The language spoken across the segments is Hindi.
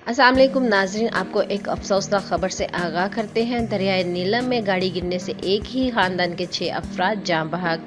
अस्सलाम वालेकुम नाजरीन, आपको एक अफसोसनाक खबर से आगाह करते हैं। दरियाए नीलम में गाड़ी गिरने से एक ही खानदान के 6 अफराद जाँ बहक।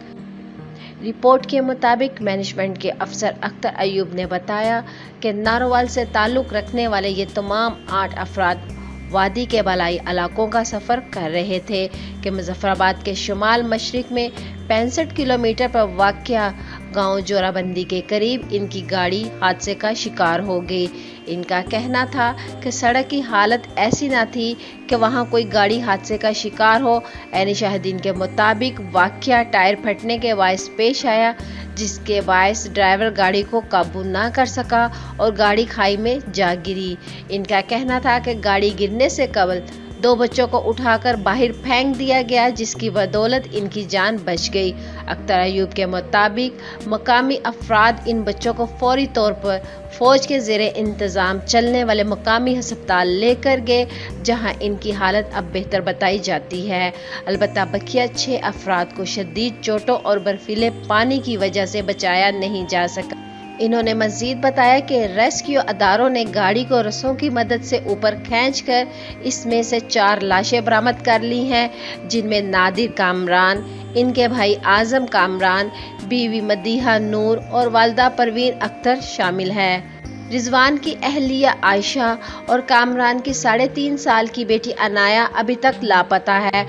रिपोर्ट के मुताबिक मैनेजमेंट के अफसर अख्तर अयूब ने बताया कि नारोवाल से ताल्लुक़ रखने वाले ये तमाम 8 अफराद वादी के बलाई इलाकों का सफ़र कर रहे थे कि मुजफ्फराबाद के शुमाल मशरिक में 65 किलोमीटर पर वाक़या गांव जोराबंदी के करीब इनकी गाड़ी हादसे का शिकार हो गई। इनका कहना था कि सड़क की हालत ऐसी ना थी कि वहां कोई गाड़ी हादसे का शिकार हो। ऐनी शाहिदीन के मुताबिक वाक़या टायर फटने के बायस पेश आया, जिसके बायस ड्राइवर गाड़ी को काबू ना कर सका और गाड़ी खाई में जा गिरी। इनका कहना था कि गाड़ी गिरने से कबल 2 बच्चों को उठाकर बाहर फेंक दिया गया, जिसकी बदौलत इनकी जान बच गई। अख्तर अयूब के मुताबिक मकामी अफराद इन बच्चों को फौरी तौर पर फौज के ज़ेरे इंतज़ाम चलने वाले मकामी अस्पताल लेकर गए, जहां इनकी हालत अब बेहतर बताई जाती है। अलबत्ता बकिया 6 अफराद को शदीद चोटों और बर्फीले पानी की वजह से बचाया नहीं जा सका। इन्होंने मजीद बताया कि रेस्क्यू अदारों ने गाड़ी को रस्सों की मदद से ऊपर खींचकर इसमें से 4 लाशें बरामद कर ली हैं, जिनमें नादिर कामरान, इनके भाई आजम कामरान, बीवी मदीहा नूर और वालदा परवीन अख्तर शामिल है। रिजवान की अहलिया आयशा और कामरान की 3.5 साल की बेटी अनाया अभी तक लापता है।